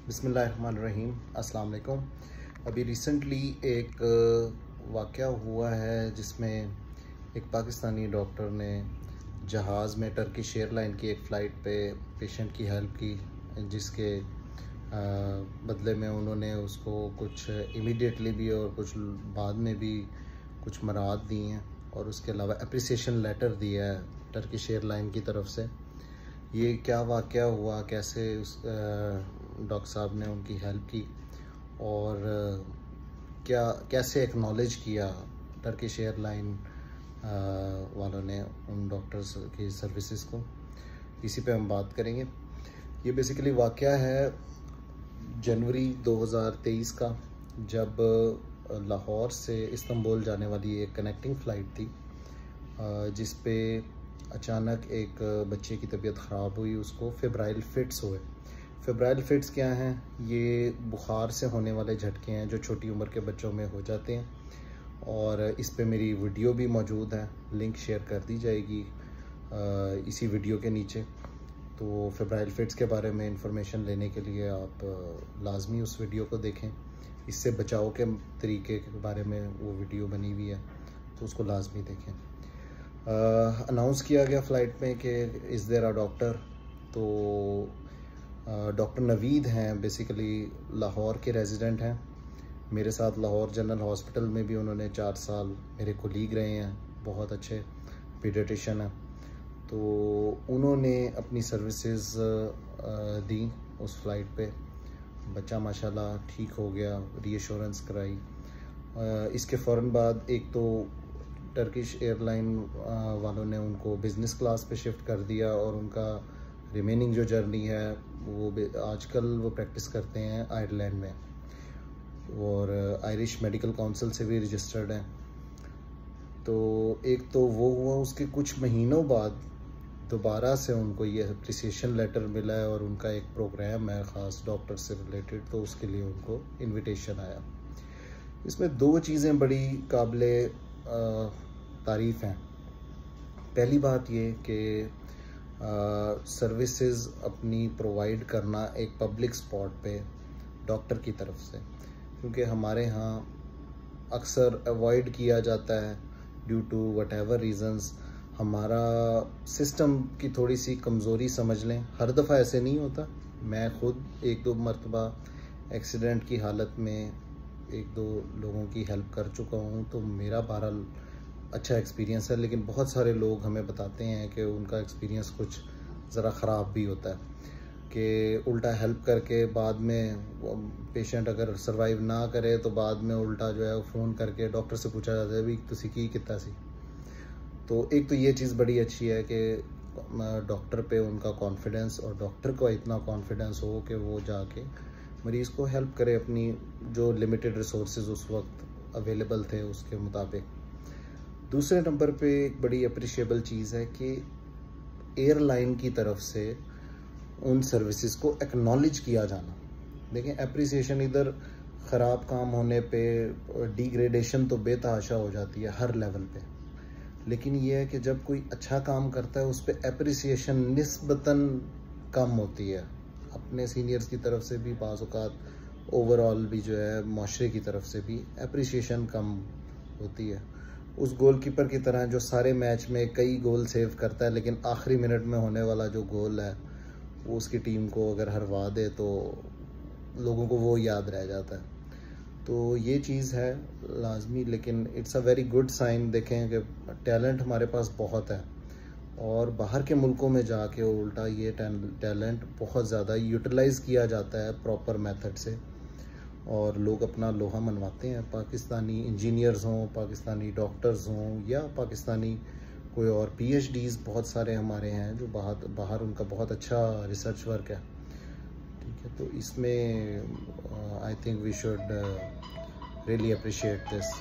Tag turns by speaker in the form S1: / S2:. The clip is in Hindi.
S1: बिस्मिल्लाहिर्रहमानिर्रहीम, अस्सलाम वालेकुम। अभी रिसेंटली एक वाक़या हुआ है जिसमें एक पाकिस्तानी डॉक्टर ने जहाज़ में टर्किश एयरलाइन की एक फ़्लाइट पे पेशेंट की हेल्प की, जिसके बदले में उन्होंने उसको कुछ इमीडिएटली भी और कुछ बाद में भी कुछ मराद दी हैं और उसके अलावा अप्रिसिएशन लेटर दिया है टर्किश एयरलाइन की तरफ से। ये क्या वाक़या हुआ, कैसे उस डॉक्टर साहब ने उनकी हेल्प की और क्या कैसे एक्नॉलेज किया टर्किश एयरलाइन वालों ने उन डॉक्टर्स की सर्विसेज को, इसी पे हम बात करेंगे। ये बेसिकली वाक़या है जनवरी 2023 का, जब लाहौर से इस्तांबुल जाने वाली एक कनेक्टिंग फ़्लाइट थी, जिस पे अचानक एक बच्चे की तबीयत ख़राब हुई, उसको फेब्राइल फिट्स हुए। फेब्राइल फिट्स क्या हैं? ये बुखार से होने वाले झटके हैं जो छोटी उम्र के बच्चों में हो जाते हैं, और इस पे मेरी वीडियो भी मौजूद है, लिंक शेयर कर दी जाएगी इसी वीडियो के नीचे। तो फेब्राइल फिट्स के बारे में इंफॉर्मेशन लेने के लिए आप लाजमी उस वीडियो को देखें। इससे बचाव के तरीके के बारे में वो वीडियो बनी हुई है, तो उसको लाजमी देखें। अनाउंस किया गया फ़्लाइट में कि इज़ देयर अ डॉक्टर, तो डॉक्टर नवीद हैं, बेसिकली लाहौर के रेजिडेंट हैं। मेरे साथ लाहौर जनरल हॉस्पिटल में भी उन्होंने 4 साल मेरे कोलीग रहे हैं, बहुत अच्छे पीडियाट्रिशियन हैं। तो उन्होंने अपनी सर्विसेज दी उस फ़्लाइट पे। बच्चा माशाल्लाह ठीक हो गया, रीअश्योरेंस कराई। इसके फ़ौरन बाद एक तो टर्किश एयरलाइन वालों ने उनको बिज़नेस क्लास पे शिफ्ट कर दिया, और उनका रिमेनिंग जो जर्नी है वो आजकल वो प्रैक्टिस करते हैं आयरलैंड में, और आयरिश मेडिकल काउंसिल से भी रजिस्टर्ड हैं। तो एक तो वो हुआ, उसके कुछ महीनों बाद दोबारा से उनको ये अप्रिसिएशन लेटर मिला है, और उनका एक प्रोग्राम है ख़ास डॉक्टर से रिलेटेड, तो उसके लिए उनको इन्विटेशन आया। इसमें 2 चीज़ें बड़ी काबिले तारीफ़ हैं। पहली बात ये कि सर्विसेज अपनी प्रोवाइड करना एक पब्लिक स्पॉट पे डॉक्टर की तरफ से, क्योंकि हमारे यहाँ अक्सर अवॉइड किया जाता है due to whatever reasons. हमारा सिस्टम की थोड़ी सी कमज़ोरी समझ लें, हर दफ़ा ऐसे नहीं होता। मैं ख़ुद 1-2 मरतबा एक्सीडेंट की हालत में 1-2 लोगों की हेल्प कर चुका हूँ, तो मेरा बहरहाल अच्छा एक्सपीरियंस है। लेकिन बहुत सारे लोग हमें बताते हैं कि उनका एक्सपीरियंस कुछ ज़रा ख़राब भी होता है, कि उल्टा हेल्प करके बाद में पेशेंट अगर सर्वाइव ना करे तो बाद में उल्टा जो है वो फ़ोन करके डॉक्टर से पूछा जाता है भी तुसी की कितना सी। तो एक तो ये चीज़ बड़ी अच्छी है कि डॉक्टर पे उनका कॉन्फिडेंस, और डॉक्टर को इतना कॉन्फिडेंस हो कि वो जाके मरीज़ को हेल्प करे अपनी जो लिमिटेड रिसोर्सेज उस वक्त अवेलेबल थे उसके मुताबिक। दूसरे नंबर पे एक बड़ी अप्रिशिएबल चीज़ है कि एयरलाइन की तरफ से उन सर्विसेज को एक्नॉलेज किया जाना। देखें, अप्रिसिएशन इधर ख़राब काम होने पे डिग्रेडेशन तो बेतहाशा हो जाती है हर लेवल पे, लेकिन ये है कि जब कोई अच्छा काम करता है उस पर अप्रिसिएशन निस्बतन कम होती है, अपने सीनियर्स की तरफ से भी, बाज़ औक़ात ओवरऑल भी जो है माशरे की तरफ से भी अप्रिसिएशन कम होती है। उस गोलकीपर की तरह जो सारे मैच में कई गोल सेव करता है, लेकिन आखिरी मिनट में होने वाला जो गोल है वो उसकी टीम को अगर हरवा दे तो लोगों को वो याद रह जाता है। तो ये चीज़ है लाजमी, लेकिन it's a very good sign. देखें कि टैलेंट हमारे पास बहुत है, और बाहर के मुल्कों में जाके उल्टा ये टैलेंट बहुत ज़्यादा यूटिलाइज़ किया जाता है प्रॉपर मेथड से, और लोग अपना लोहा मनवाते हैं। पाकिस्तानी इंजीनियर्स हों, पाकिस्तानी डॉक्टर्स हों, या पाकिस्तानी कोई और PhDs बहुत सारे हमारे हैं जो बाहर उनका बहुत अच्छा रिसर्च वर्क है। ठीक है, तो इसमें I think we should really appreciate this.